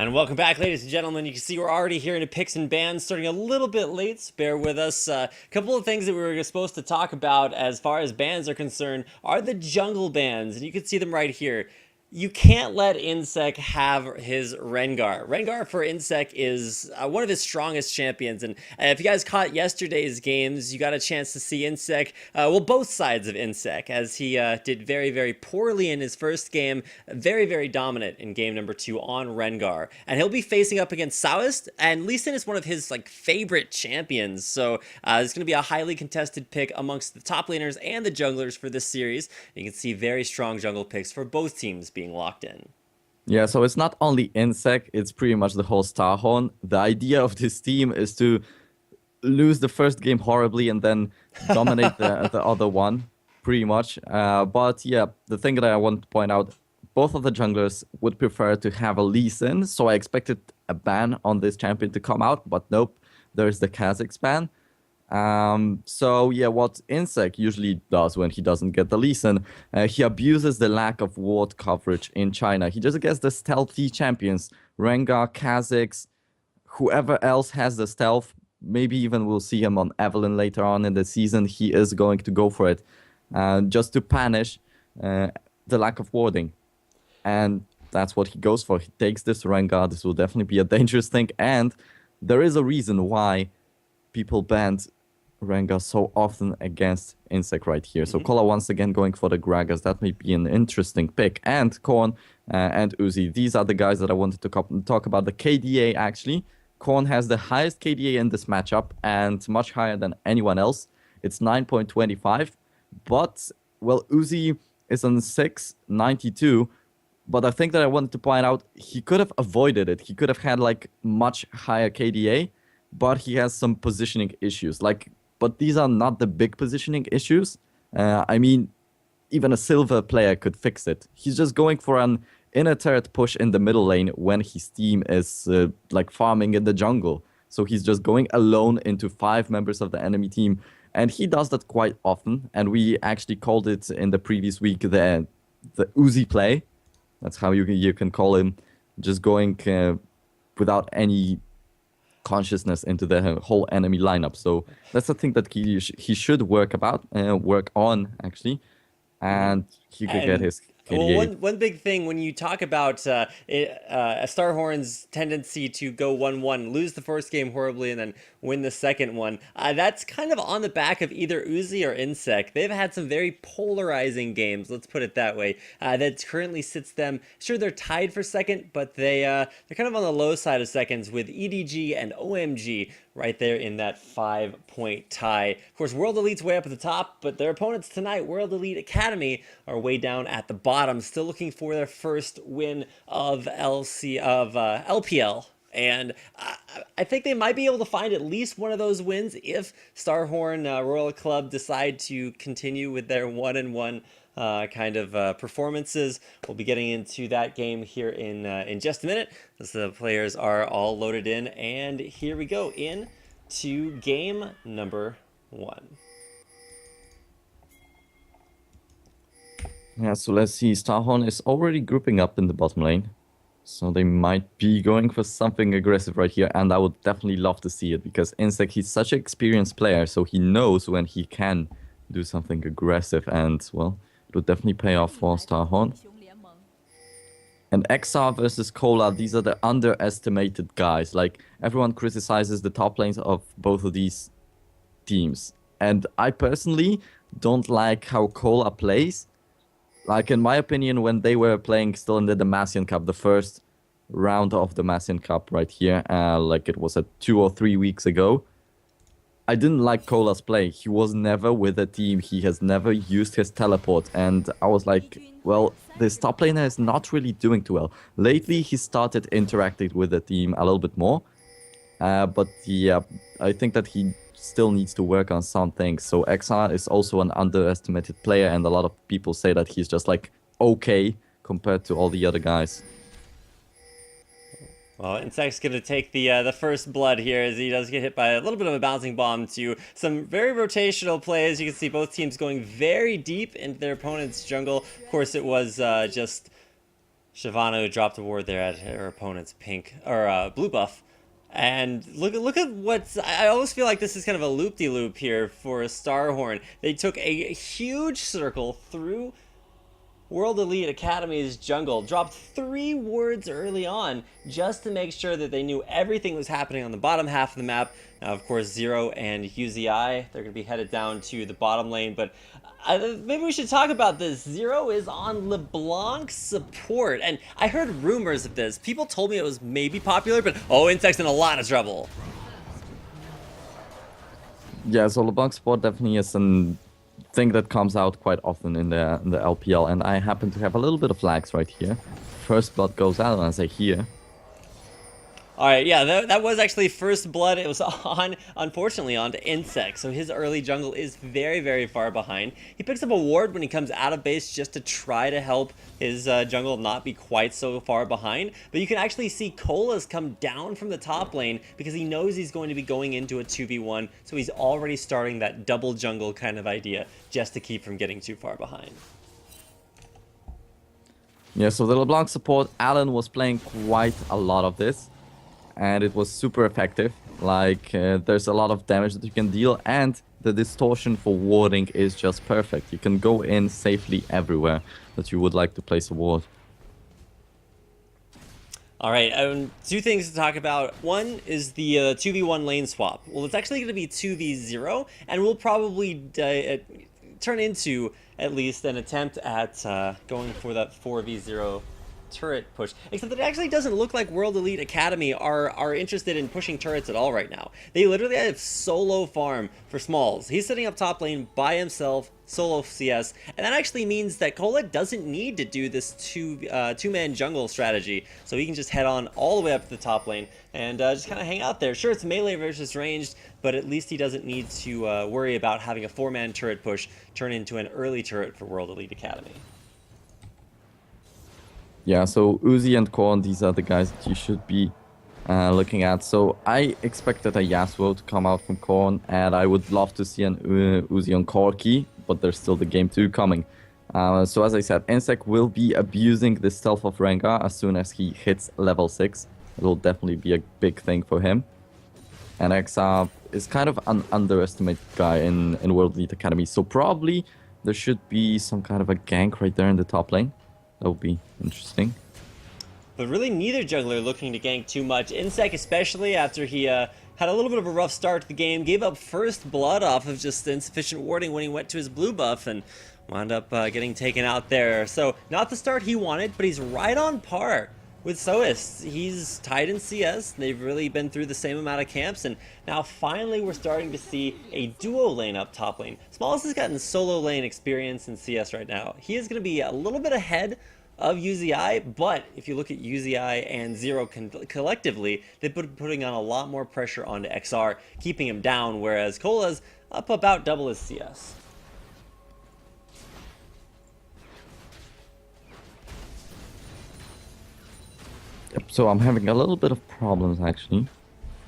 And welcome back, ladies and gentlemen. You can see we're already here into picks and bans, starting a little bit late, so bear with us. A couple of things that we were supposed to talk about as far as bans are concerned are the jungle bans, and you can see them right here. You can't let Insec have his Rengar. Rengar for Insec is one of his strongest champions, and if you guys caught yesterday's games, you got a chance to see Insec, well, both sides of Insec, as he did very, very poorly in his first game, very, very dominant in game number 2 on Rengar, and he'll be facing up against Saoist, and Lee Sin is one of his favorite champions, so it's going to be a highly contested pick amongst the top laners and the junglers for this series. You can see very strong jungle picks for both teams being locked in. Yeah, so it's not only Insec, it's pretty much the whole StarHorn. The idea of this team is to lose the first game horribly and then dominate the other one, pretty much. But yeah, the thing that I want to point out, both of the junglers would prefer to have a Lee Sin, so I expected a ban on this champion to come out, but nope, there's the Kha'Zix ban. So yeah, what Insec usually does when he doesn't get the Lee Sin, he abuses the lack of ward coverage in China. He just gets the stealthy champions, Rengar, Kha'Zix, whoever else has the stealth. Maybe even we'll see him on Evelyn later on in the season. He is going to go for it, just to punish the lack of warding. And that's what he goes for. He takes this Rengar. This will definitely be a dangerous thing. And there is a reason why people banned Rengar so often against Insec right here. So Kola once again going for the Gragas. That may be an interesting pick. And Korn and Uzi. These are the guys that I wanted to talk about. The KDA actually. Korn has the highest KDA in this matchup and much higher than anyone else. It's 9.25. But, well, Uzi is on 6.92. But I think that I wanted to point out he could have avoided it. He could have had much higher KDA. But he has some positioning issues. But these are not the big positioning issues. I mean, even a silver player could fix it. He's just going for an inner turret push in the middle lane when his team is farming in the jungle. So he's just going alone into 5 members of the enemy team. And he does that quite often. And we actually called it in the previous week the Uzi play. That's how you can call him. Just going without any consciousness into the whole enemy lineup. So that's the thing that he should work on actually, and he could get his KDA. Well, one big thing when you talk about a StarHorn's tendency to go 1-1, lose the first game horribly, and then win the second one, that's kind of on the back of either Uzi or Insec. They've had some very polarizing games, let's put it that way, that currently sits them, sure, they're tied for second, but they're kind of on the low side of seconds with EDG and OMG right there in that 5-point tie. Of course, World Elite's way up at the top, but their opponents tonight, World Elite Academy, are way down at the bottom, still looking for their first win of LPL. And I think they might be able to find at least one of those wins if StarHorn Royal Club decide to continue with their 1-1 kind of performances. We'll be getting into that game here in just a minute as the players are all loaded in, and here we go into game number 1. Yeah, so let's see. StarHorn is already grouping up in the bottom lane, so they might be going for something aggressive right here, and I would definitely love to see it because Insec, he's such an experienced player, so he knows when he can do something aggressive, and well, it would definitely pay off for StarHorn. And XR versus Kola, these are the underestimated guys. Everyone criticizes the top lanes of both of these teams. And I personally don't like how Kola plays. In my opinion, when they were playing still in the Demacian Cup, the first round of the Demacian Cup right here, it was 2 or 3 weeks ago, I didn't like Kola's play. He was never with a team. He has never used his teleport. And I was like, well, this top laner is not really doing too well. Lately, he started interacting with the team a little bit more. But yeah, I think that he still needs to work on some things. So XR is also an underestimated player. And a lot of people say that he's just okay compared to all the other guys. Well, Insect's going to take the first blood here as he does get hit by a little bit of a bouncing bomb to some very rotational plays. You can see both teams going very deep into their opponent's jungle. Of course, it was just Shyvana dropped a ward there at her opponent's pink or blue buff. And look at what's. I always feel like this is kind of a loop-de-loop here for StarHorn. They took a huge circle through World Elite Academy's jungle, dropped 3 wards early on just to make sure that they knew everything was happening on the bottom half of the map. Now, of course, Zero and UZI, they're going to be headed down to the bottom lane, but maybe we should talk about this. Zero is on LeBlanc support, and I heard rumors of this. People told me it was maybe popular, but Insect's in a lot of trouble. Yeah, so LeBlanc support definitely is an thing that comes out quite often in the LPL, and I happen to have a little bit of lags right here. First blood goes out, and I say here. Alright, yeah, that was actually first blood. It was unfortunately, on to Insect, so his early jungle is very, very far behind. He picks up a ward when he comes out of base just to try to help his jungle not be quite so far behind, but you can actually see Colas come down from the top lane because he knows he's going to be going into a 2v1, so he's already starting that double jungle kind of idea just to keep from getting too far behind. Yeah, so the LeBlanc support, Alan was playing quite a lot of this, and it was super effective. Like, there's a lot of damage that you can deal, and the distortion for warding is just perfect. You can go in safely everywhere that you would like to place a ward. All right, 2 things to talk about. One is the 2v1 lane swap. Well, it's actually going to be 2v0, and we'll probably turn into at least an attempt at going for that 4v0 turret push, except that it actually doesn't look like World Elite Academy are interested in pushing turrets at all right now. They literally have solo farm for Smalls. He's sitting up top lane by himself, solo CS, and that actually means that Cola doesn't need to do this two-man jungle strategy, so he can just head on all the way up to the top lane and just kind of hang out there. Sure, it's melee versus ranged, but at least he doesn't need to worry about having a 4-man turret push turn into an early turret for World Elite Academy. Yeah, so Uzi and Korn, these are the guys that you should be looking at. So I expected a Yasuo to come out from Korn, and I would love to see an Uzi on Corki, but there's still the game 2 coming. So as I said, Insect will be abusing the stealth of Rengar as soon as he hits level 6. It will definitely be a big thing for him. And XR is kind of an underestimated guy in World Elite Academy, so probably there should be some kind of a gank right there in the top lane. That would be interesting. But really neither jungler looking to gank too much. Insect especially after he had a little bit of a rough start to the game, gave up first blood off of just insufficient warding when he went to his blue buff and wound up getting taken out there. So not the start he wanted, but he's right on par with Soist. He's tied in CS. They've really been through the same amount of camps, and now finally we're starting to see a duo lane up top lane. Smalls has gotten solo lane experience in CS right now. He is going to be a little bit ahead of UZI, but if you look at UZI and Zero collectively, they've been putting on a lot more pressure onto XR, keeping him down, whereas Cola's up about double his CS. So I'm having a little bit of problems, actually.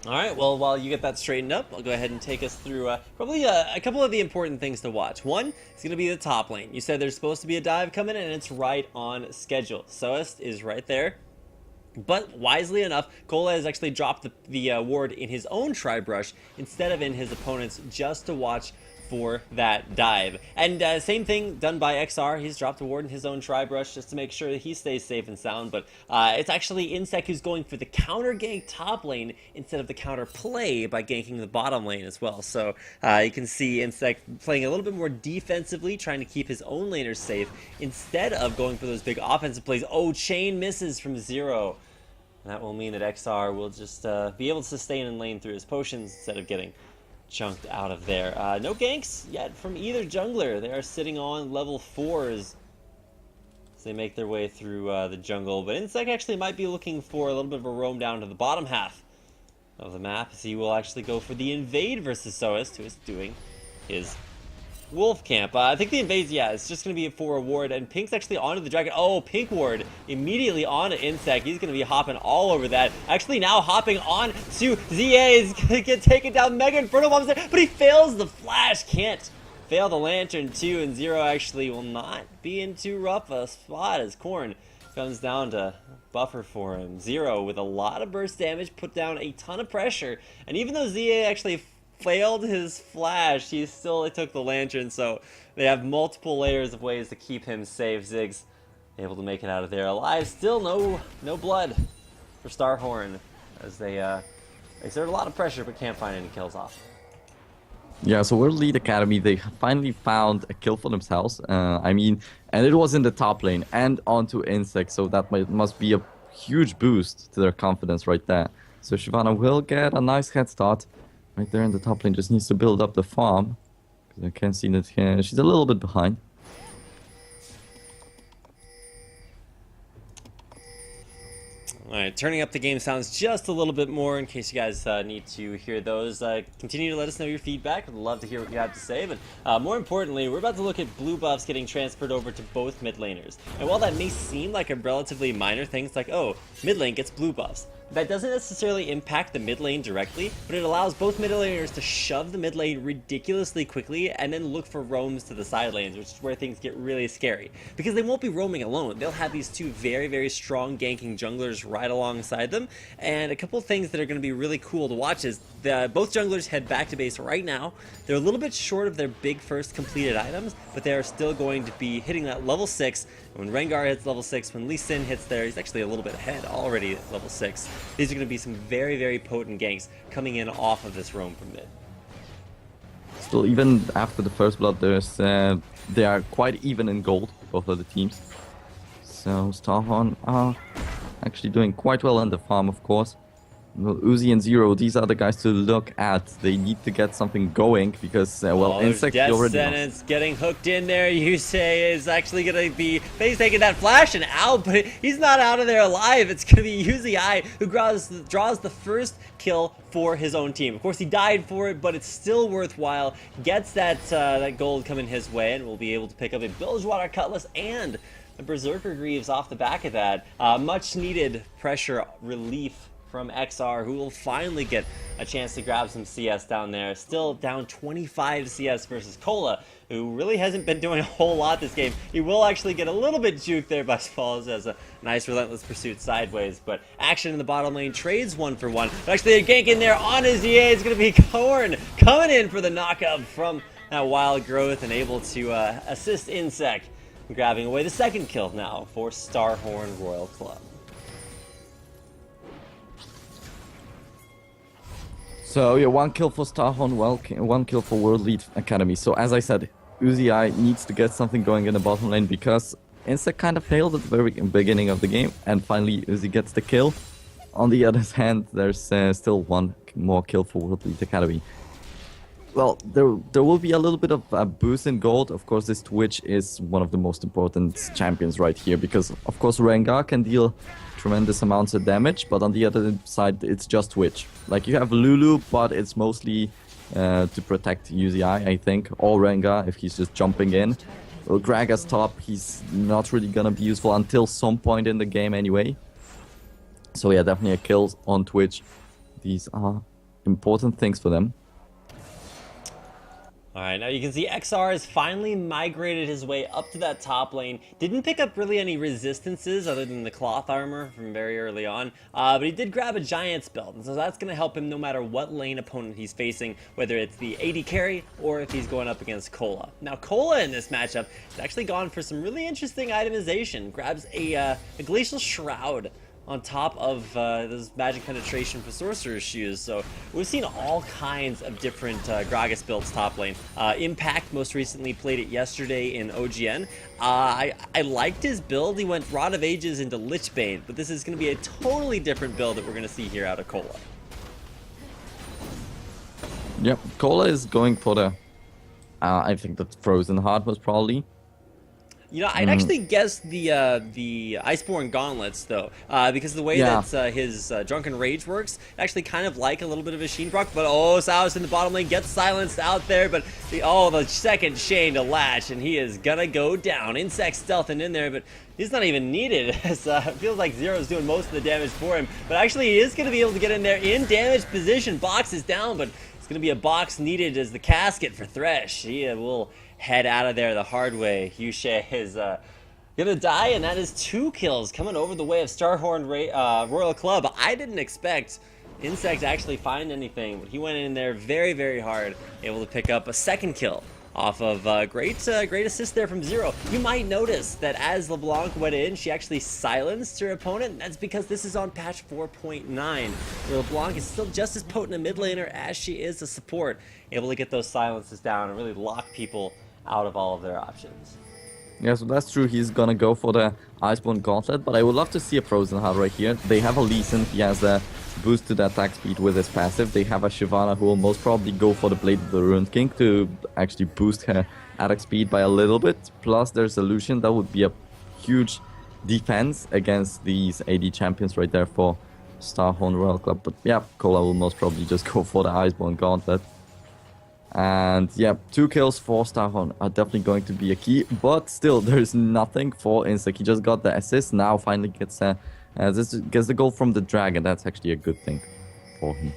All right, well, while you get that straightened up, I'll go ahead and take us through probably a couple of the important things to watch. One is going to be the top lane. You said there's supposed to be a dive coming, and it's right on schedule. Soist is right there. But wisely enough, Cola has actually dropped the ward in his own Tri-Brush instead of in his opponent's, just to watch for that dive. And same thing done by XR. He's dropped a ward in his own Tri-Brush just to make sure that he stays safe and sound. But it's actually Insect who's going for the counter gank top lane instead of the counter play by ganking the bottom lane as well. So you can see Insect playing a little bit more defensively, trying to keep his own laners safe instead of going for those big offensive plays. Oh, chain misses from Zero. That will mean that XR will just be able to sustain and lane through his potions instead of getting chunked out of there. No ganks yet from either jungler. They are sitting on level 4s as they make their way through the jungle. But Insect actually might be looking for a little bit of a roam down to the bottom half of the map, as he will actually go for the invade versus Soist, who is doing his wolf camp. I think the invade, yeah, it's just going to be for a ward, and Pink's actually onto the dragon. Oh, Pink ward immediately onto Insect. He's going to be hopping all over that. Actually now hopping on to ZA. Is going to get taken down. Mega Inferno bombs there, but he fails the flash. Can't fail the lantern too, and Zero actually will not be in too rough a spot as Korn comes down to buffer for him. Zero with a lot of burst damage, put down a ton of pressure, and even though ZA actually failed his flash, he still took the lantern, so they have multiple layers of ways to keep him safe. Ziggs able to make it out of there alive. Still no blood for StarHorn as they exert a lot of pressure but can't find any kills off. Yeah, so World Lead Academy, they finally found a kill for themselves. I mean, and it was in the top lane and onto Insect, so that must be a huge boost to their confidence right there. So Shyvana will get a nice head start right there in the top lane, just needs to build up the farm. Because I can see that she's a little bit behind. Alright, turning up the game sounds just a little bit more in case you guys need to hear those. Continue to let us know your feedback. I'd love to hear what you have to say, but more importantly, we're about to look at blue buffs getting transferred over to both mid laners. And while that may seem like a relatively minor thing, it's like, oh, mid lane gets blue buffs. That doesn't necessarily impact the mid lane directly, but it allows both mid laners to shove the mid lane ridiculously quickly and then look for roams to the side lanes, which is where things get really scary. Because they won't be roaming alone. They'll have these two very, very strong ganking junglers right alongside them. And a couple things that are going to be really cool to watch is both junglers head back to base right now. They're a little bit short of their big first completed items, but they are still going to be hitting that level 6. When Rengar hits level 6, when Lee Sin hits there, he's actually a little bit ahead already at level 6. These are going to be some very, very potent ganks coming in off of this roam from mid. Still, even after the first blood, they are quite even in gold, both of the teams. So StarHorn are actually doing quite well in the farm, of course. Well, Uzi and Zero, these are the guys to look at. They need to get something going because, well, Insect already lost. Getting hooked in there. Yusei is actually going to be face taking that flash and out, but he's not out of there alive. It's going to be Uzi who draws the first kill for his own team. Of course, he died for it, but it's still worthwhile. Gets that gold coming his way and will be able to pick up a Bilgewater Cutlass and the Berserker Greaves off the back of that. Much needed pressure relief from XR, who will finally get a chance to grab some CS down there. Still down 25 CS versus Cola, who really hasn't been doing a whole lot this game. He will actually get a little bit juked there by Falls as a nice relentless pursuit sideways, but action in the bottom lane trades 1 for 1. But actually a gank in there on his EA. It's going to be Korn coming in for the knockup from that wild growth and able to assist Insect, grabbing away the second kill now for StarHorn Royal Club. So yeah, 1 kill for StarHorn, 1 kill for World Lead Academy. So as I said, Uzi needs to get something going in the bottom lane because Insect kind of failed at the very beginning of the game, and finally Uzi gets the kill. On the other hand, there's still 1 more kill for World Lead Academy. Well, there will be a little bit of a boost in gold. Of course, this Twitch is one of the most important champions right here because, of course, Rengar can deal tremendous amounts of damage, but on the other side, it's just Twitch. Like, you have Lulu, but it's mostly to protect Uzi, I think, or Rengar if he's just jumping in. Well, Gragas top, he's not really gonna be useful until some point in the game anyway. So yeah, definitely a kill on Twitch. These are important things for them. Alright, now you can see XR has finally migrated his way up to that top lane. Didn't pick up really any resistances other than the cloth armor from very early on, but he did grab a Giant's belt, and so that's going to help him no matter what lane opponent he's facing, whether it's the AD carry or if he's going up against Cola. Now Cola in this matchup has actually gone for some really interesting itemization. Grabs a Glacial Shroud on top of those magic penetration for sorcerer's shoes. So we've seen all kinds of different Gragas builds top lane. Impact most recently played it yesterday in OGN. I liked his build. He went Rod of Ages into Lichbane, but this is going to be a totally different build that we're going to see here out of Cola. Yep, Cola is going for the I think the Frozen Heart was probably. You know, I'd actually guess the Iceborne Gauntlets, though, because of the way that his Drunken Rage works, actually kind of like a little bit of a Sheen proc, but oh, Saus in the bottom lane gets silenced out there, but the second Shane to latch, and he is gonna go down. Insect stealthing in there, but he's not even needed, as it feels like Zero's doing most of the damage for him, but actually he is gonna be able to get in there in damage position. Box is down, but it's gonna be a box needed as the casket for Thresh. He will head out of there the hard way. Yushe is Gonna die, and that is 2 kills coming over the way of StarHorn Royal Club. I didn't expect Insect to actually find anything, but he went in there very, very hard, able to pick up a 2nd kill off of great assist there from Zero. You might notice that as LeBlanc went in, she actually silenced her opponent. That's because this is on patch 4.9, where LeBlanc is still just as potent a mid laner as she is a support, able to get those silences down and really lock people out of all of their options. Yeah, so that's true. He's gonna go for the Iceborne Gauntlet, but I would love to see a Frozen Heart right here. They have a Lee Sin. He has a boost to the attack speed with his passive. They have a Shyvana who will most probably go for the Blade of the Ruined King to actually boost her attack speed by a little bit. Plus, there's a Lucian that would be a huge defense against these AD champions right there for StarHorn Royal Club. But yeah, Cola will most probably just go for the Iceborne Gauntlet. And yeah, 2 kills for StarHorn are definitely going to be a key, but still there's nothing for Insect. He just got the assist, now finally gets the goal from the Dragon. That's actually a good thing for him.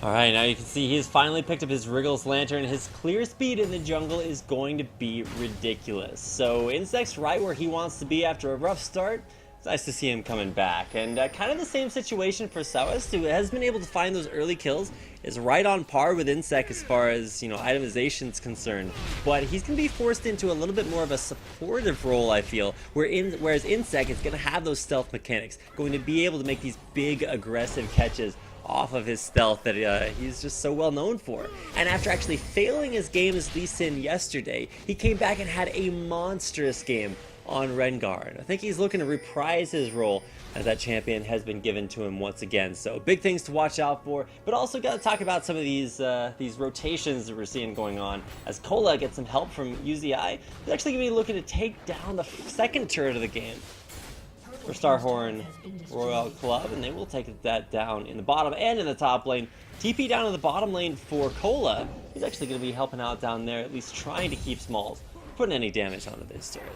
Alright, now you can see he has finally picked up his Wriggles Lantern. His clear speed in the jungle is going to be ridiculous. So Insect's right where he wants to be after a rough start. It's nice to see him coming back. And kind of the same situation for Souest, who has been able to find those early kills, is right on par with Insect as far as, you know, itemization is concerned. But he's going to be forced into a little bit more of a supportive role, I feel, whereas Insect is going to have those stealth mechanics, going to be able to make these big aggressive catches off of his stealth that he's just so well known for. And after actually failing his game as Lee Sin yesterday, he came back and had a monstrous game on Rengar. I think he's looking to reprise his role as that champion has been given to him once again. So big things to watch out for, but also got to talk about some of these rotations that we're seeing going on as Cola gets some help from UZI. He's actually going to be looking to take down the 2nd turret of the game for StarHorn Royal Club, and they will take that down in the bottom and in the top lane. TP down to the bottom lane for Cola. He's actually going to be helping out down there, at least trying to keep Smalls putting any damage onto this turret.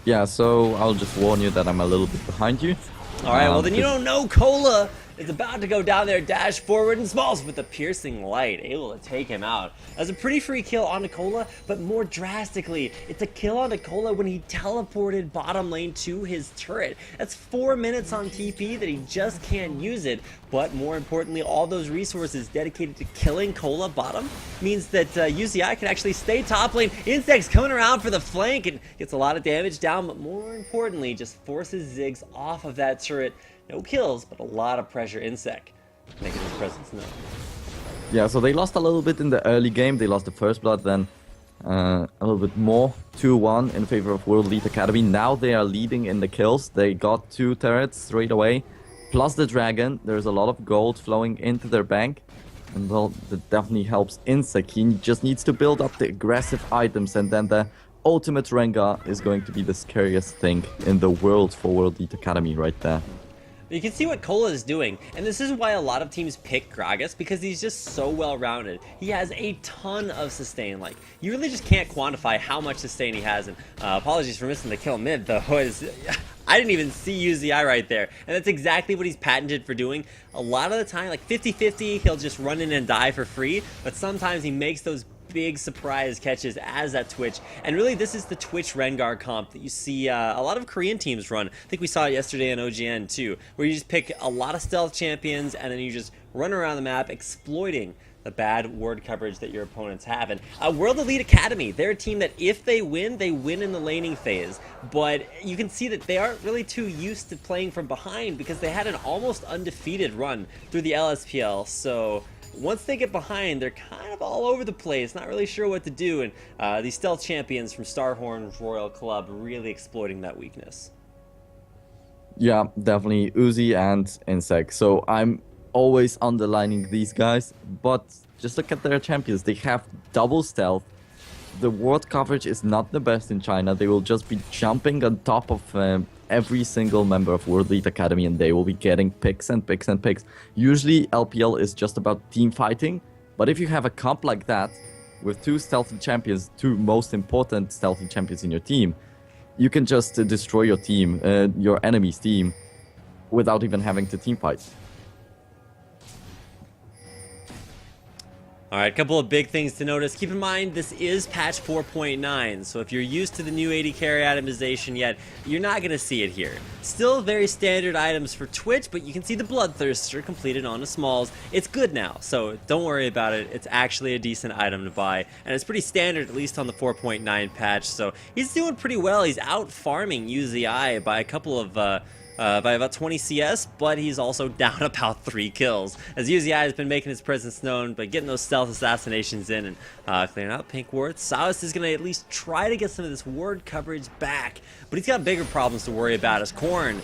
Yeah, so I'll just warn you that I'm a little bit behind you. Alright, well then you don't know Cola is about to go down there, dash forward, and Smalls with the piercing light, able to take him out. That's a pretty free kill on Cola, but more drastically, it's a kill on Cola when he teleported bottom lane to his turret. That's 4 minutes on TP that he just can't use it, but more importantly, all those resources dedicated to killing Cola bottom means that UZI can actually stay top lane. Insect's coming around for the flank and gets a lot of damage down, but more importantly, just forces Ziggs off of that turret. No kills, but a lot of pressure. Insect making his presence known. Yeah, so they lost a little bit in the early game. They lost the first blood, then a little bit more. 2-1 in favor of World Elite Academy. Now they are leading in the kills. They got 2 turrets straight away. Plus the Dragon. There's a lot of gold flowing into their bank. And well, that definitely helps Insect. He just needs to build up the aggressive items, and then the ultimate Rengar is going to be the scariest thing in the world for World Elite Academy right there. You can see what Cola is doing, and this is why a lot of teams pick Gragas, because he's just so well-rounded. He has a ton of sustain. Like, you really just can't quantify how much sustain he has, and apologies for missing the kill mid, though. I didn't even see UZI right there, and that's exactly what he's patented for doing. A lot of the time, like 50-50, he'll just run in and die for free, but sometimes he makes those big surprise catches as that Twitch. And really, this is the Twitch Rengar comp that you see a lot of Korean teams run. I think we saw it yesterday in OGN too, where you just pick a lot of stealth champions and then you just run around the map exploiting the bad ward coverage that your opponents have. And World Elite Academy, they're a team that if they win in the laning phase. But you can see that they aren't really too used to playing from behind because they had an almost undefeated run through the LSPL. So once they get behind, they're kind of all over the place, not really sure what to do, and these stealth champions from StarHorn Royal Club really exploiting that weakness. Yeah, definitely Uzi and Insect. So I'm always underlining these guys, but just look at their champions. They have double stealth. The ward coverage is not the best in China. They will just be jumping on top of every single member of World Elite Academy, and they will be getting picks and picks and picks. Usually LPL is just about team fighting, but if you have a comp like that with 2 stealthy champions, 2 most important stealthy champions in your team, you can just destroy your team, your enemy's team, without even having to team fight. Alright, a couple of big things to notice. Keep in mind, this is patch 4.9, so if you're used to the new AD carry itemization yet, you're not going to see it here. Still very standard items for Twitch, but you can see the Bloodthirster completed on the smalls. It's good now, so don't worry about it. It's actually a decent item to buy, and it's pretty standard, at least on the 4.9 patch, so he's doing pretty well. He's out farming UZI by a couple of by about 20 CS, but he's also down about 3 kills, as UZI has been making his presence known by getting those stealth assassinations in and clearing out pink wards. Saus is going to at least try to get some of this ward coverage back, but he's got bigger problems to worry about, as Korn,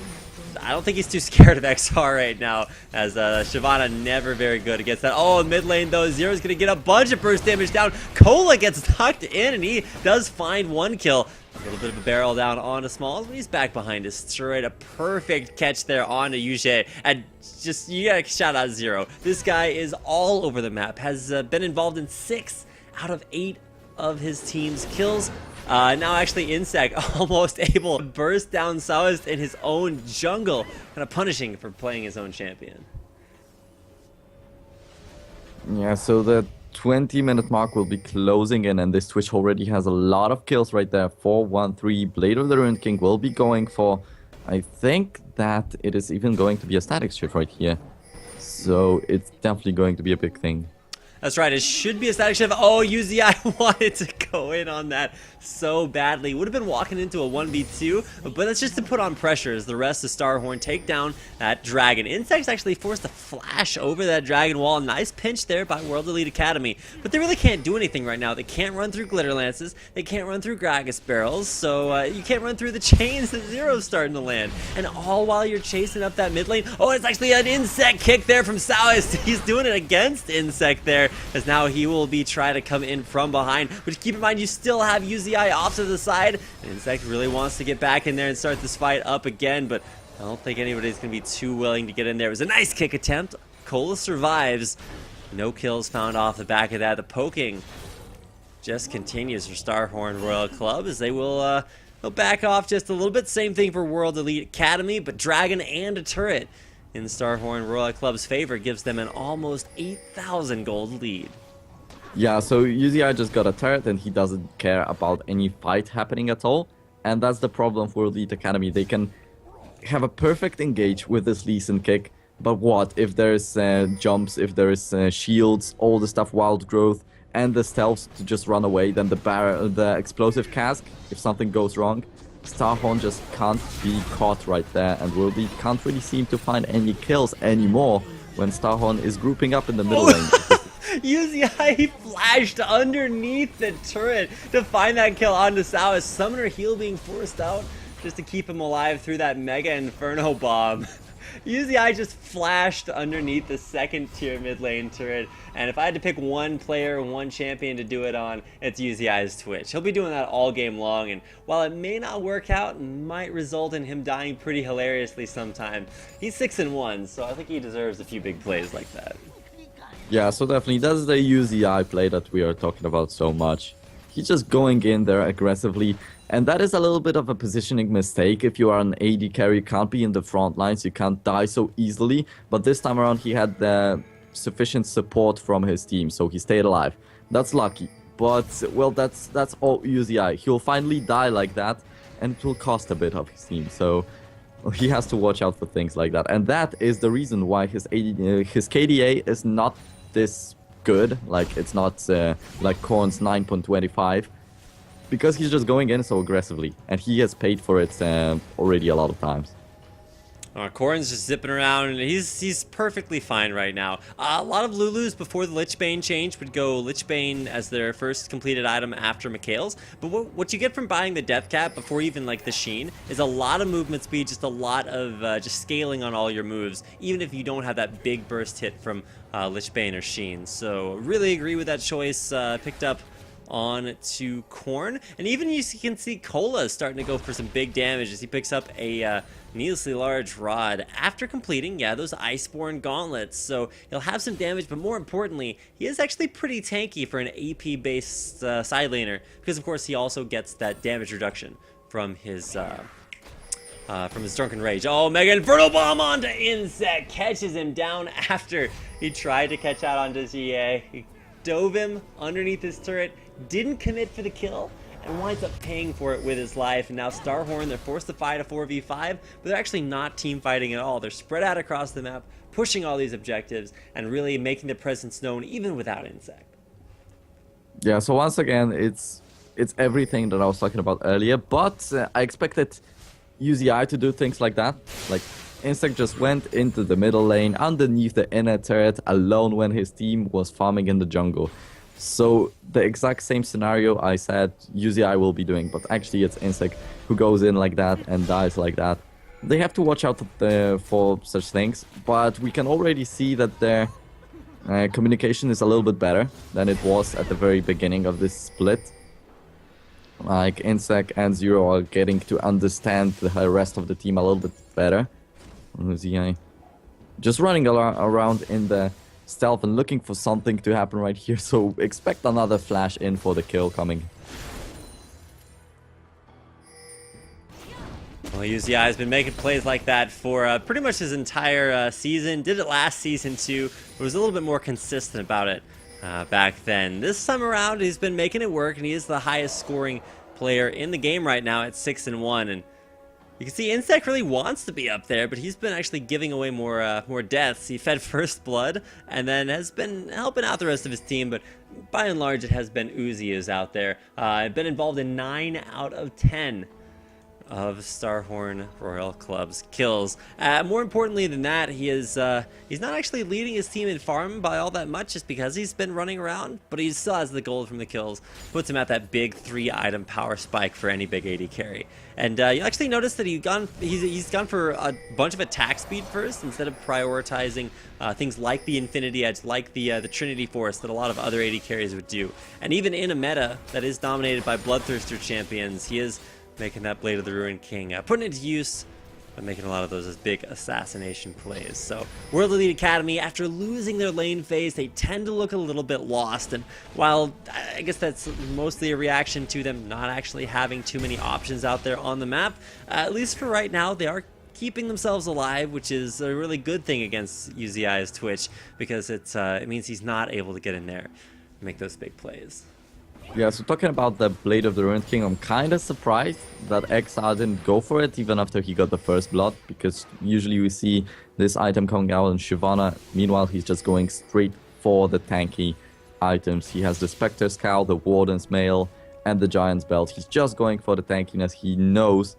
I don't think he's too scared of XR right now, as Shyvana never very good against that. Oh, mid lane though, Zero's going to get a bunch of burst damage down. Cola gets knocked in, and he does find 1 kill. A little bit of a barrel down onto Smalls, but he's back behind his turret. A perfect catch there onto Yuge. And just, you gotta shout out Zero. This guy is all over the map, has been involved in 6 out of 8 of his team's kills. Now actually Insect almost able to burst down Saoist in his own jungle, kind of punishing for playing his own champion. Yeah, so the 20-minute mark will be closing in, and this Twitch already has a lot of kills right there. 4-1-3, Blade of the Ruined King will be going for, I think that it is even going to be a static shift right here. So it's definitely going to be a big thing. That's right, it should be a static shift. Oh, UZI wanted to go in on that so badly. Would have been walking into a 1v2, but that's just to put on pressure as the rest of StarHorn take down that dragon. Insect's actually forced to flash over that dragon wall. Nice pinch there by World Elite Academy, but they really can't do anything right now. They can't run through Glitter Lances, they can't run through Gragas Barrels, so you can't run through the chains that Zero's starting to land. And all while you're chasing up that mid lane, oh, it's actually an Insect kick there from Saoist. He's doing it against Insect there, as now he will be trying to come in from behind, which keep in mind you still have UZI off to the side. And Insect really wants to get back in there and start this fight up again, but I don't think anybody's going to be too willing to get in there. It was a nice kick attempt. Cola survives. No kills found off the back of that. The poking just continues for StarHorn Royal Club, as they will they'll back off just a little bit. Same thing for World Elite Academy, but Dragon and a turret in StarHorn Royal Club's favor gives them an almost 8,000 gold lead. Yeah, so UZI just got a turret and he doesn't care about any fight happening at all. And that's the problem for Elite Academy. They can have a perfect engage with this Lee Sin kick, but what if there's jumps, if there's shields, all the stuff, wild growth, and the stealth to just run away, then the explosive cask, if something goes wrong, StarHorn just can't be caught right there, and World can't really seem to find any kills anymore when StarHorn is grouping up in the middle lane. UZI flashed underneath the turret to find that kill onto Saoist. Summoner heal being forced out just to keep him alive through that Mega Inferno bomb. UZI just flashed underneath the second tier mid lane turret, and if I had to pick one player, one champion to do it on, it's UZI's Twitch. He'll be doing that all game long, and while it may not work out and might result in him dying pretty hilariously sometime, he's 6-1, so I think he deserves a few big plays like that. Yeah, so definitely that's the UZI play that we are talking about so much. He's just going in there aggressively, and that is a little bit of a positioning mistake. If you are an AD carry, you can't be in the front lines, you can't die so easily, but this time around he had the sufficient support from his team, so he stayed alive. That's lucky, but well, that's all UZI. He'll finally die like that, and it will cost a bit of his team, so he has to watch out for things like that. And that is the reason why his KDA is not this good, like it's not like Korn's 9.25, because he's just going in so aggressively, and he has paid for it already a lot of times. Korn's just zipping around, and he's perfectly fine right now. A lot of Lulus before the Lichbane change would go Lichbane as their first completed item after Mikhail's, but what you get from buying the Death Cap before even like the Sheen is a lot of movement speed, just a lot of just scaling on all your moves, even if you don't have that big burst hit from Lichbane or Sheen. So really agree with that choice. Picked up on to Korn, and even you can see Cola is starting to go for some big damage as he picks up a needlessly large rod after completing, those Iceborne gauntlets. So he'll have some damage, but more importantly, he is actually pretty tanky for an AP based side laner, because of course he also gets that damage reduction from his Drunken Rage. Oh, Mega Inferno Bomb onto Insect, catches him down after he tried to catch out onto GA. dove him underneath his turret, didn't commit for the kill, and winds up paying for it with his life. And now StarHorn, they're forced to fight a 4v5, but they're actually not team fighting at all. They're spread out across the map, pushing all these objectives, and really making their presence known even without Insect. Yeah, so once again, it's everything that I was talking about earlier, but I expected UZI to do things like that. Like, Insect just went into the middle lane, underneath the inner turret, alone when his team was farming in the jungle. So the exact same scenario I said UZI will be doing, but actually it's Insect who goes in like that and dies like that. They have to watch out for such things, but we can already see that their communication is a little bit better than it was at the very beginning of this split. Like, Insect and Zero are getting to understand the rest of the team a little bit better. UZI just running around in the stealth and looking for something to happen right here, so expect another flash in for the kill coming. Well, UZI has been making plays like that for pretty much his entire season. Did it last season too, but was a little bit more consistent about it back then. This time around, he's been making it work, and he is the highest scoring player in the game right now at 6-1. And you can see Insect really wants to be up there, but he's been actually giving away more deaths. He fed first blood, and then has been helping out the rest of his team, but by and large, it has been Uzi who's out there. Been involved in 9 out of 10 of StarHorn Royal Club's kills. More importantly than that, he's not actually leading his team in farm by all that much, just because he's been running around, but he still has the gold from the kills. Puts him at that big 3-item power spike for any big AD carry. And you actually notice that he's gone for a bunch of attack speed first, instead of prioritizing things like the Infinity Edge, like the Trinity Force that a lot of other AD carries would do. And even in a meta that is dominated by Bloodthirster champions, he is making that Blade of the Ruined King, putting it to use, but making a lot of those as big assassination plays. So World Elite Academy, after losing their lane phase, they tend to look a little bit lost. And while I guess that's mostly a reaction to them not actually having too many options out there on the map, at least for right now, they are keeping themselves alive, which is a really good thing against UZI's Twitch, because it means he's not able to get in there and make those big plays. Yeah, so talking about the Blade of the Ruined King, I'm kind of surprised that XR didn't go for it even after he got the first blood, because usually we see this item coming out in Shyvana. Meanwhile, he's just going straight for the tanky items. He has the Spectre Scowl, the Warden's Mail, and the Giant's Belt. He's just going for the tankiness. He knows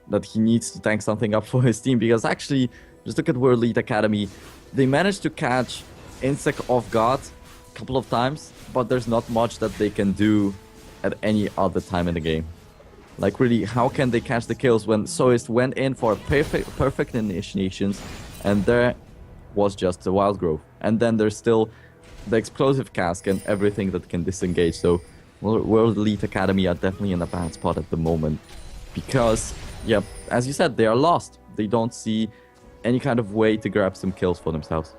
that he needs to tank something up for his team, because actually, just look at World Elite Academy. They managed to catch Insect off guard a couple of times, but there's not much that they can do at any other time in the game. Like, really, how can they catch the kills when Soist went in for perfect initiations, and there was just a wild growth, and then there's still the explosive cask and everything that can disengage. So World Elite Academy are definitely in a bad spot at the moment, because, yeah, as you said, they are lost. They don't see any kind of way to grab some kills for themselves.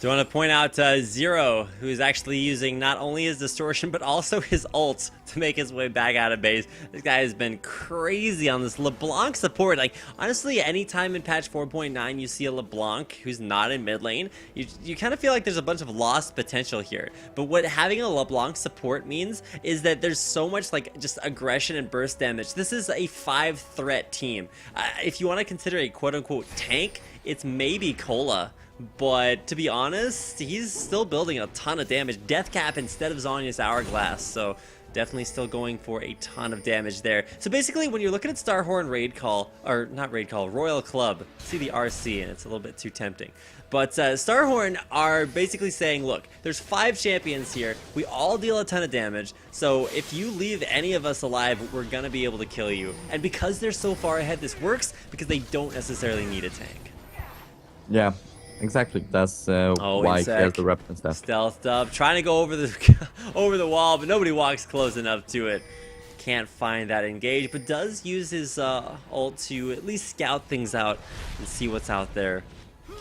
Do you want to point out Zero, who is actually using not only his distortion, but also his ult to make his way back out of base. This guy has been crazy on this LeBlanc support. Like, honestly, anytime in patch 4.9 you see a LeBlanc who's not in mid lane, you kind of feel like there's a bunch of lost potential here. But what having a LeBlanc support means is that there's so much, like, just aggression and burst damage. This is a 5-threat team. If you want to consider a quote-unquote tank, it's maybe Cola. But to be honest, he's still building a ton of damage. Death Cap instead of Zhonya's Hourglass, so definitely still going for a ton of damage there. So basically, when you're looking at StarHorn Raid Call, or not Raid Call, Royal Club, see the RC, and it's a little bit too tempting. But StarHorn are basically saying, look, there's 5 champions here. We all deal a ton of damage, so if you leave any of us alive, we're gonna be able to kill you. And because they're so far ahead, this works because they don't necessarily need a tank. Yeah. Exactly, that's why he has the rep and stuff. Stealthed up, trying to go over the wall, but nobody walks close enough to it. Can't find that engage, but does use his ult to at least scout things out and see what's out there.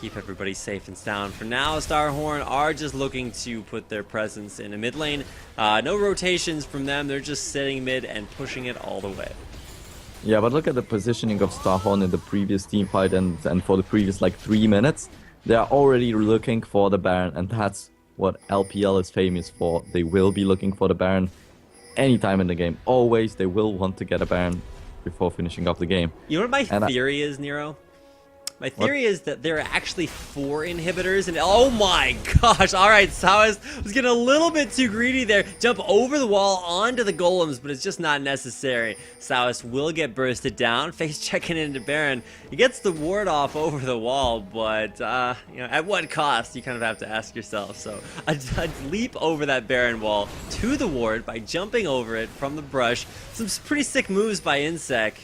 Keep everybody safe and sound. For now, StarHorn are just looking to put their presence in a mid lane. No rotations from them, they're just sitting mid and pushing it all the way. Yeah, but look at the positioning of StarHorn in the previous team fight and for the previous, like, 3 minutes. They are already looking for the Baron, and that's what LPL is famous for. They will be looking for the Baron anytime in the game. Always, they will want to get a Baron before finishing up the game. You know what my theory is, Nero? My theory is that there are actually 4 inhibitors, and oh my gosh, alright, Sawas was getting a little bit too greedy there. Jump over the wall onto the golems, but it's just not necessary. Sawas will get bursted down, face checking into Baron. He gets the ward off over the wall, but you know, at what cost? You kind of have to ask yourself. So a leap over that Baron wall to the ward by jumping over it from the brush. Some pretty sick moves by Insec.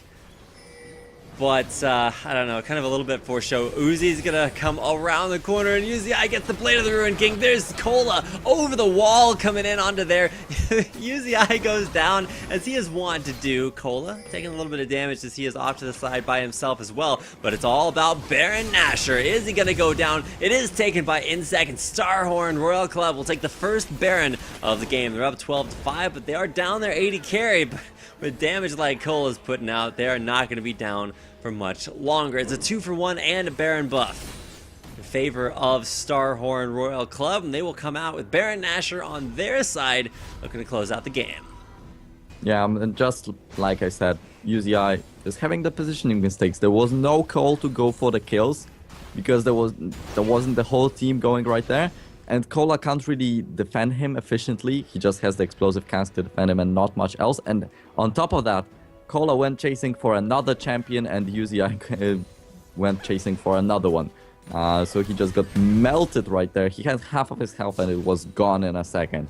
But, I don't know, kind of a little bit for show. Uzi's gonna come around the corner, and Uzi gets the Blade of the Ruined King. There's Cola over the wall coming in onto there. Uzi goes down, as he is wont to do. Cola taking a little bit of damage as he is off to the side by himself as well. But it's all about Baron Nashor. Is he gonna go down? It is taken by Insec, and StarHorn Royal Club will take the first Baron of the game. They're up 12-5, but they are down their 80 carry. But with damage like Cola's putting out, they are not gonna be down for much longer. It's a 2-for-1 and a Baron buff in favor of StarHorn Royal Club, and they will come out with Baron Nashor on their side, looking to close out the game. Yeah, and just like I said, UZI is having the positioning mistakes. There was no call to go for the kills because there wasn't the whole team going right there, and Cola can't really defend him efficiently. He just has the explosive cask to defend him and not much else. And on top of that, Cola went chasing for another champion, and UZI went chasing for another one. So he just got melted right there. He had half of his health and it was gone in a second.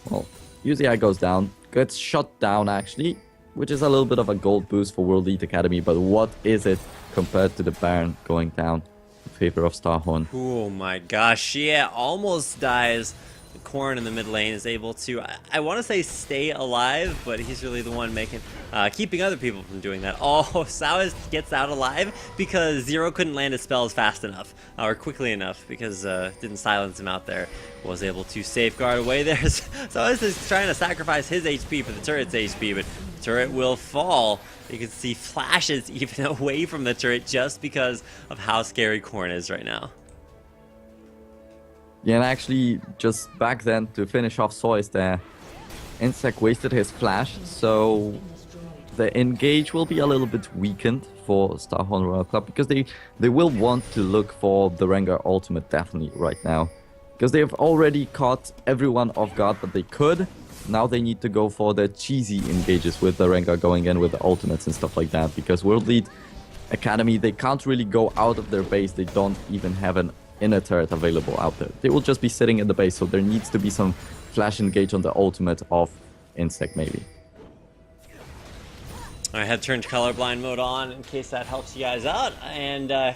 Well, UZI goes down, gets shot down actually, which is a little bit of a gold boost for World Elite Academy, but what is it compared to the Baron going down in favor of StarHorn? Oh my gosh, yeah, almost dies. The Corn in the mid lane is able to, I want to say stay alive, but he's really the one making, keeping other people from doing that. Oh, Sawas gets out alive because Zero couldn't land his spells fast enough, or quickly enough, because didn't silence him out there. Was able to safeguard away there. Sawas is trying to sacrifice his HP for the turret's HP, but the turret will fall. You can see flashes even away from the turret just because of how scary Corn is right now. Yeah, and actually, just back then, to finish off Sois there, Insec wasted his flash, so the engage will be a little bit weakened for StarHorn Royal Club, because they will want to look for the Rengar ultimate definitely right now. Because they have already caught everyone off guard that they could. Now they need to go for the cheesy engages with the Rengar going in with the ultimates and stuff like that, because World Elite Academy, they can't really go out of their base. They don't even have an inner turret available out there. They will just be sitting in the base, so there needs to be some flash engage on the ultimate of Insec maybe. I had turned colorblind mode on in case that helps you guys out. And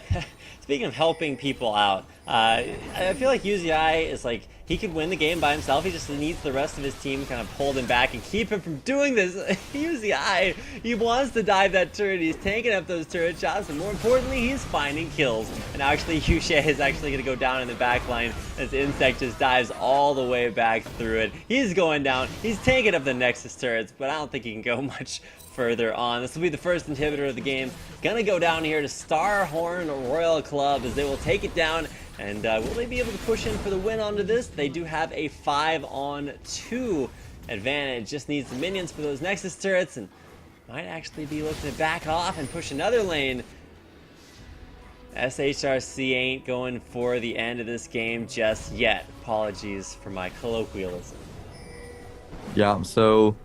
speaking of helping people out, I feel like UZI is like, he could win the game by himself. He just needs the rest of his team kind of hold him back and keep him from doing this. UZI, he wants to dive that turret. He's tanking up those turret shots, and more importantly, he's finding kills. And actually, Yushe is actually going to go down in the back line as Insect just dives all the way back through it. He's going down. He's tanking up the Nexus turrets, but I don't think he can go much further on. This will be the first inhibitor of the game. Gonna go down here to StarHorn Royal Club as they will take it down. And will they be able to push in for the win onto this? They do have a 5-on-2 advantage. Just needs the minions for those Nexus turrets, and might actually be looking to back off and push another lane. SHRC ain't going for the end of this game just yet. Apologies for my colloquialism. Yeah, so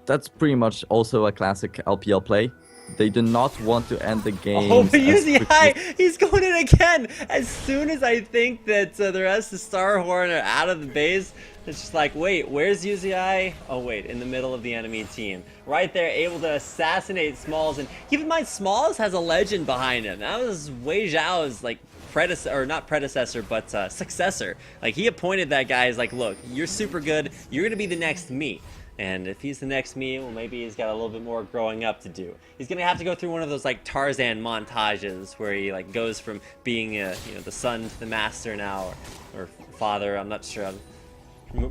that's pretty much also a classic LPL play. They do not want to end the game. Oh, but UZI, he's going in again. As soon as I think that the rest of StarHorn are out of the base, it's just like, wait, where's UZI? Oh, wait, in the middle of the enemy team. Right there, able to assassinate Smalls. And keep in mind, Smalls has a legend behind him. That was Wei Zhao's, like, predecessor, or not predecessor, but successor. Like, he appointed that guy as like, look, you're super good. You're going to be the next me. And if he's the next me, well, maybe he's got a little bit more growing up to do. He's gonna have to go through one of those like Tarzan montages where he like goes from being the son to the master now, or father. I'm not sure. I'm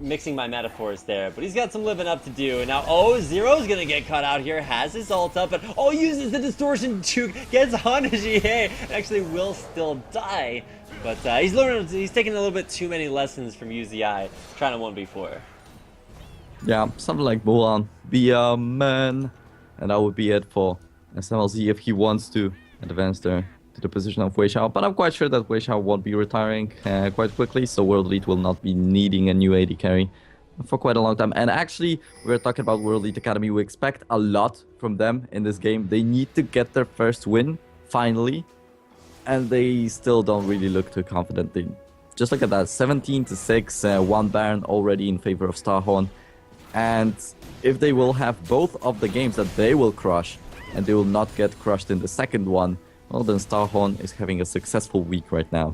mixing my metaphors there, but he's got some living up to do. And now, oh, Zero's gonna get cut out here. Has his ult up, but oh, uses the distortion juke, gets on a GA, and actually will still die. But he's taking a little bit too many lessons from UZI trying to 1v4. Yeah, something like Mulan, be a man. And that would be it for SMLZ if he wants to advance there to the position of Wei Xiao. But I'm quite sure that Wei Xiao won't be retiring quite quickly, so World Elite will not be needing a new AD carry for quite a long time. And actually, we're talking about World Elite Academy. We expect a lot from them in this game. They need to get their first win, finally. And they still don't really look too confident. Just look at that, 17-6, one Baron already in favor of StarHorn. And if they will have both of the games that they will crush, and they will not get crushed in the second one, well, then StarHorn is having a successful week right now.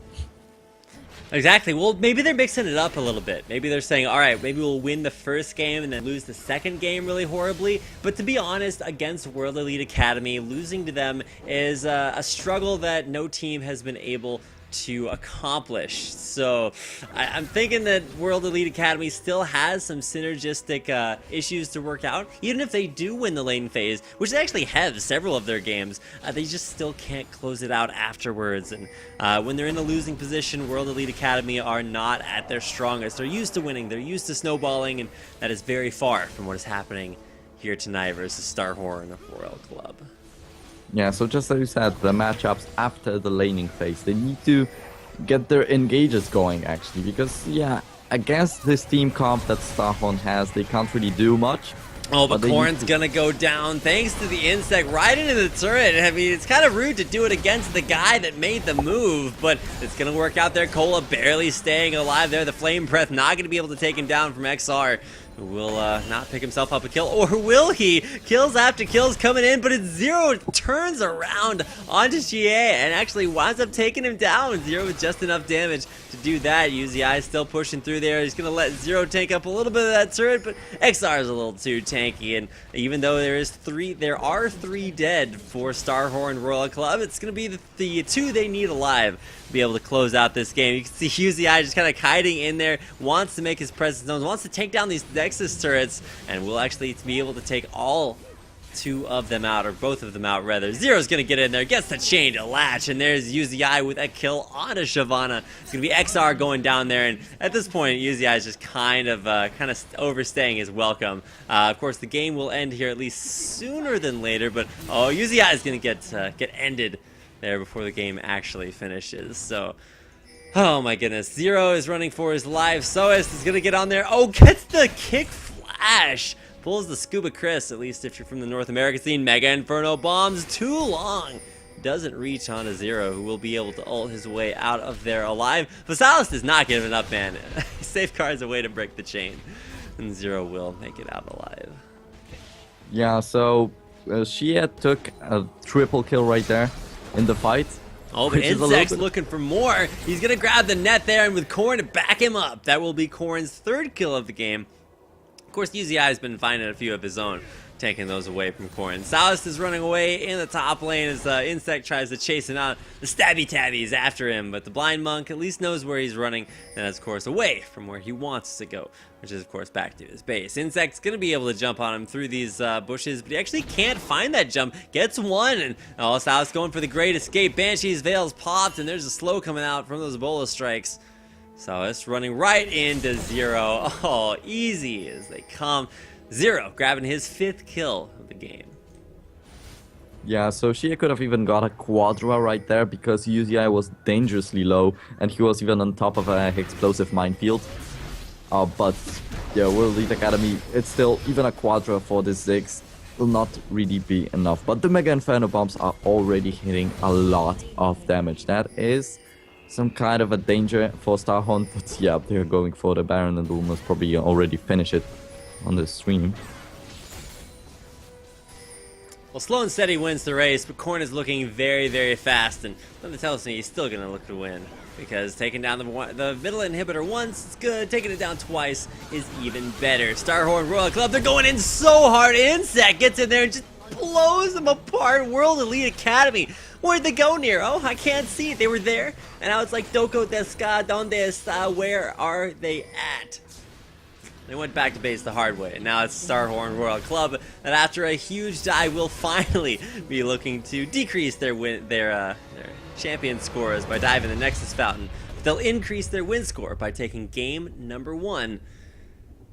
Exactly. Well, maybe they're mixing it up a little bit. Maybe they're saying, all right, maybe we'll win the first game and then lose the second game really horribly. But to be honest, against World Elite Academy, losing to them is a struggle that no team has been able to accomplish. So I'm thinking that World Elite Academy still has some synergistic issues to work out. Even if they do win the lane phase, which they actually have several of their games, they just still can't close it out afterwards. And when they're in a losing position, World Elite Academy are not at their strongest. They're used to winning, they're used to snowballing, and that is very far from what is happening here tonight versus StarHorn Royal Club. Yeah, so just as you said, the matchups after the laning phase, they need to get their engages going, actually, because, yeah, against this team comp that StarHorn has, they can't really do much. Oh, but Corrin's gonna go down thanks to the insect right into the turret. I mean, it's kind of rude to do it against the guy that made the move, but it's gonna work out there. Cola barely staying alive there. The Flame Breath not gonna be able to take him down from XR, who will not pick himself up a kill, or will he? Kills after kills coming in, but it's Zero turns around onto GA and actually winds up taking him down. Zero with just enough damage to do that. UZI is still pushing through there. He's gonna let Zero tank up a little bit of that turret, but XR is a little too tanky, and even though there are three dead for StarHorn Royal Club, it's gonna be the two they need alive to be able to close out this game. You can see UZI just kind of hiding in there, wants to make his presence known, wants to take down these Nexus turrets, and will actually be able to take all two of them out, or both of them out rather. Zero's gonna get in there, gets the chain to latch, and there's UZI with a kill onto Shyvana. It's gonna be XR going down there, and at this point UZI is just kind of overstaying his welcome. Of course the game will end here at least sooner than later, but oh, UZI is gonna get ended there before the game actually finishes. So oh my goodness, Zero is running for his life. Soest is gonna get on there. Oh, gets the kick flash. Pulls the Scuba Chris, at least if you're from the North American scene. Mega Inferno bombs too long. Doesn't reach on a Zero, who will be able to ult his way out of there alive. Vasalis is not giving up, man. He safeguards a way to break the chain. And Zero will make it out alive. Yeah, so Shia took a triple kill right there in the fight. Oh, but Insect's looking for more. He's going to grab the net there, and with Corrin to back him up, that will be Corrin's third kill of the game. Of course, UZI has been finding a few of his own, taking those away from Corrin. Salas is running away in the top lane as Insect tries to chase him out. The Stabby Tabby is after him, but the Blind Monk at least knows where he's running, and is, of course, away from where he wants to go, which is, of course, back to his base. Insect's going to be able to jump on him through these bushes, but he actually can't find that jump. Gets one, and oh, Salas going for the great escape. Banshee's Veils popped, and there's a slow coming out from those Ebola strikes. So it's running right into Zero. Oh, easy as they come. Zero grabbing his 5th kill of the game. Yeah, so Shia could have even got a Quadra right there because UZI was dangerously low and he was even on top of an explosive minefield. But yeah, World Elite Academy, it's still, even a Quadra for this Ziggs will not really be enough. But the Mega Inferno bombs are already hitting a lot of damage. That is some kind of a danger for StarHorn, but yeah, they're going for the Baron and will most probably already finish it on the stream. Well, Slow and Steady wins the race, but Corrin is looking very, very fast, and something tells me he's still going to look to win, because taking down the middle inhibitor once is good, taking it down twice is even better. StarHorn Royal Club, they're going in so hard. Insect gets in there and just blows them apart. World Elite Academy, where'd they go, Nero? I can't see it. They were there, and now it's like, Doko deska, donde está? Where are they at? They went back to base the hard way, and now it's StarHorn Royal Club that after a huge die will finally be looking to decrease their champion scores by diving the Nexus Fountain. They'll increase their win score by taking game number 1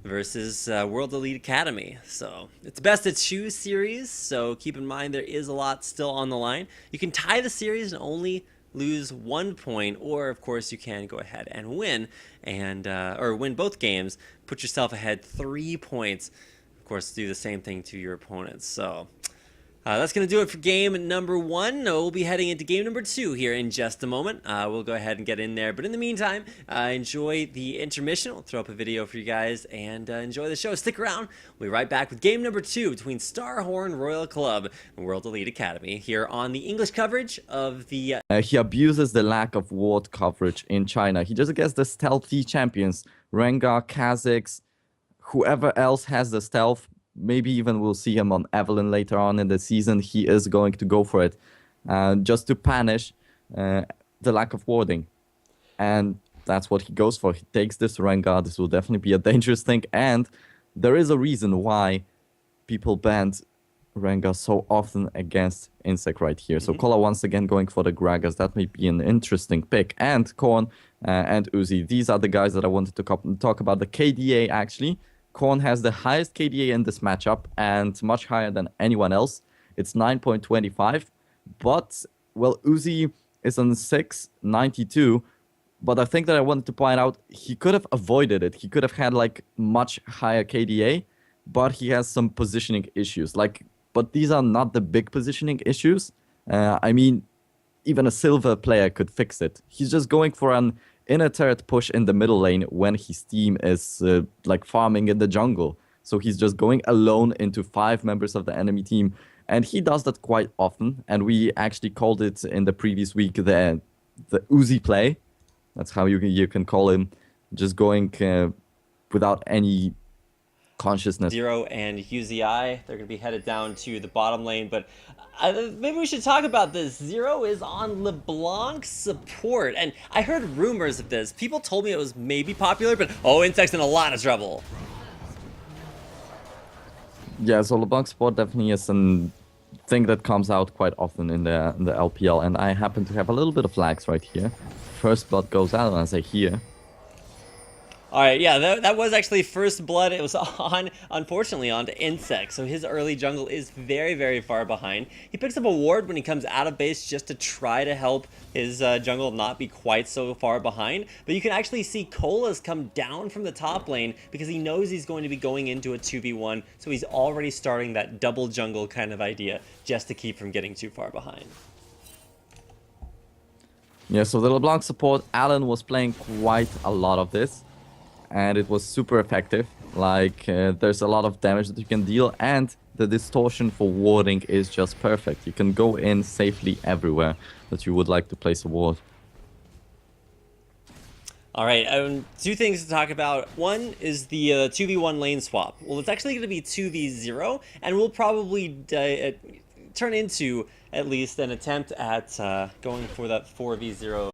versus World Elite Academy. So it's best of 2 series, so keep in mind there is a lot still on the line. You can tie the series and only lose 1 point, or of course you can go ahead and win, and or win both games, put yourself ahead 3 points. Of course, do the same thing to your opponents. So that's going to do it for game number 1. We'll be heading into game number 2 here in just a moment. We'll go ahead and get in there. But in the meantime, enjoy the intermission. We'll throw up a video for you guys and enjoy the show. Stick around. We'll be right back with game number 2 between StarHorn Royal Club and World Elite Academy here on the English coverage of the... He abuses the lack of ward coverage in China. He just gets the stealthy champions. Rengar, Kha'Zix, whoever else has the stealth. Maybe even we'll see him on Evelyn later on in the season. He is going to go for it just to punish the lack of warding. And that's what he goes for. He takes this Rengar. This will definitely be a dangerous thing. And there is a reason why people banned Rengar so often against Insec right here. So Kola once again going for the Gragas. That may be an interesting pick. And Korn and Uzi. These are the guys that I wanted to talk about. The KDA actually. Korn has the highest KDA in this matchup and much higher than anyone else. It's 9.25. But, well, Uzi is on 6.92. But I think that I wanted to point out he could have avoided it. He could have had like much higher KDA, but he has some positioning issues. But these are not the big positioning issues. I mean, even a silver player could fix it. He's just going for an inner turret push in the middle lane when his team is like farming in the jungle. So he's just going alone into 5 members of the enemy team. And he does that quite often. And we actually called it in the previous week the Uzi play. That's how you can call him. Just going without any consciousness. Zero and UZI, they're going to be headed down to the bottom lane, but maybe we should talk about this. Zero is on LeBlanc support, and I heard rumors of this. People told me it was maybe popular, but Insect's in a lot of trouble. Yeah, so LeBlanc support definitely is a thing that comes out quite often in the LPL, and I happen to have a little bit of lags right here. First blood goes out, and I say here. Alright, yeah, that was actually first blood. It was unfortunately, on to Insect, so his early jungle is very, very far behind. He picks up a ward when he comes out of base just to try to help his jungle not be quite so far behind. But you can actually see Kola's come down from the top lane because he knows he's going to be going into a 2v1, so he's already starting that double jungle kind of idea just to keep from getting too far behind. Yeah, so the LeBlanc support, Alan was playing quite a lot of this. And it was super effective. There's a lot of damage that you can deal, and the distortion for warding is just perfect. You can go in safely everywhere that you would like to place a ward. All right, 2 things to talk about. One is the 2v1 lane swap. Well, it's actually going to be 2v0, and we'll probably turn into at least an attempt at going for that 4v0.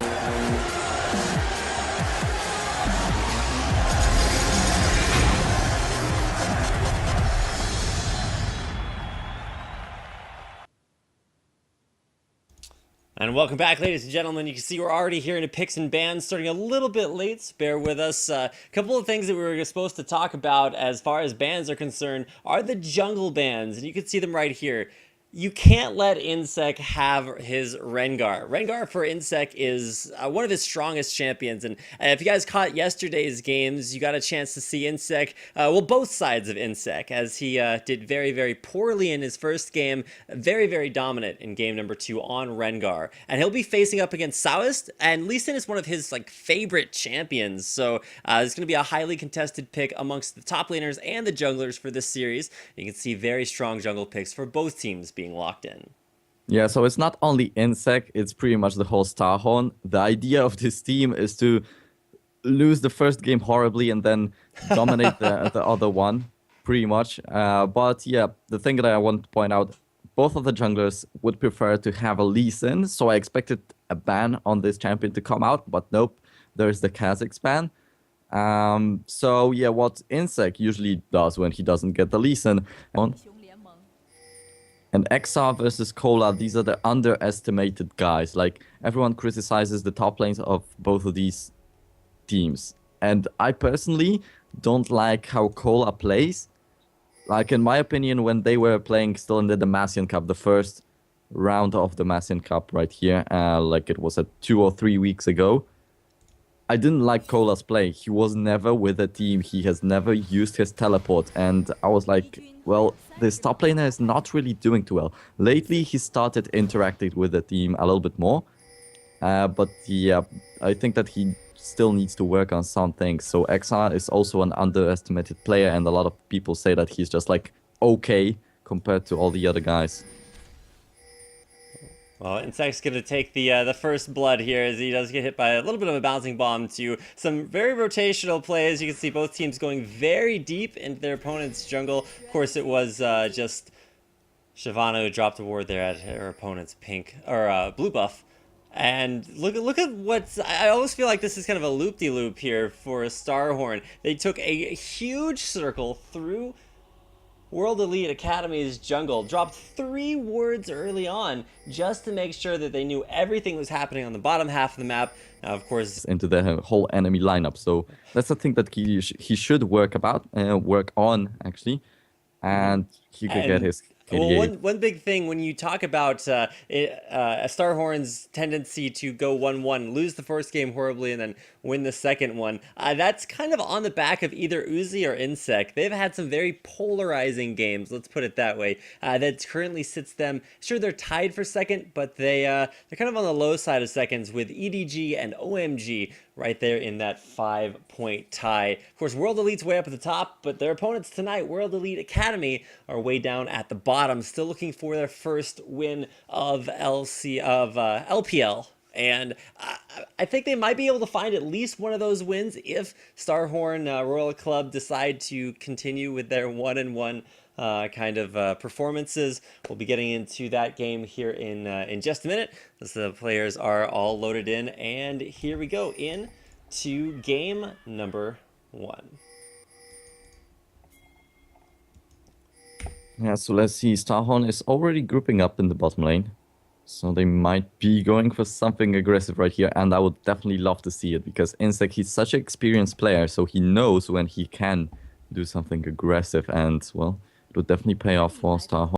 And welcome back, ladies and gentlemen. You can see we're already here into picks and bans, starting a little bit late, so bear with us. A couple of things that we were supposed to talk about as far as bans are concerned are the jungle bans, and you can see them right here. You can't let Insec have his Rengar. Rengar for Insec is one of his strongest champions, and if you guys caught yesterday's games, you got a chance to see Insec, well, both sides of Insec, as he did very, very poorly in his first game, very, very dominant in game number 2 on Rengar, and he'll be facing up against Saoist, and Lee Sin is one of his favorite champions, so it's going to be a highly contested pick amongst the top laners and the junglers for this series. You can see very strong jungle picks for both teams being locked in. Yeah, so it's not only Insec, it's pretty much the whole StarHorn. The idea of this team is to lose the first game horribly and then dominate the other one, pretty much. But yeah, the thing that I want to point out, both of the junglers would prefer to have a Lee Sin, so I expected a ban on this champion to come out, but nope, there's the Kha'Zix ban. So yeah, what Insec usually does when he doesn't get the Lee Sin And XR versus Cola, these are the underestimated guys. Like, everyone criticizes the top lanes of both of these teams. And I personally don't like how Cola plays. Like, in my opinion, when they were playing still in the Demacian Cup, the first round of the Demacian Cup right here, like it was 2 or 3 weeks ago, I didn't like Cola's play. He was never with a team. He has never used his teleport. And I was like, well, this top laner is not really doing too well. Lately, he started interacting with the team a little bit more. But yeah, I think that he still needs to work on some things. So XR is also an underestimated player. And a lot of people say that he's just like okay compared to all the other guys. Well, Insect's going to take the first blood here as he does get hit by a little bit of a bouncing bomb to some very rotational plays. You can see both teams going very deep into their opponent's jungle. Of course, it was just Shyvana who dropped a ward there at her opponent's pink or blue buff. And look at what's... I always feel like this is kind of a loop-de-loop here for StarHorn. They took a huge circle through World Elite Academy's jungle, dropped 3 wards early on just to make sure that they knew everything was happening on the bottom half of the map. Now, of course, into the whole enemy lineup. So that's the thing that he should work on and he could get his KDA. Well, one big thing when you talk about StarHorn's tendency to go 1-1, lose the first game horribly, and then win the second one, that's kind of on the back of either Uzi or Insect. They've had some very polarizing games, let's put it that way, that currently sits them... Sure, they're tied for second, but they're kind of on the low side of seconds with EDG and OMG right there in that 5-point tie. Of course, World Elite's way up at the top, but their opponents tonight, World Elite Academy, are way down at the bottom, still looking for their first win of LPL. And I think they might be able to find at least one of those wins if StarHorn Royal Club decide to continue with their 1-1 kind of performances. We'll be getting into that game here in just a minute as the players are all loaded in. And here we go into game number 1. Yeah, so let's see. StarHorn is already grouping up in the bottom lane. So they might be going for something aggressive right here. And I would definitely love to see it because Insect, he's such an experienced player. So he knows when he can do something aggressive. And, well, it would definitely pay off for StarHorn.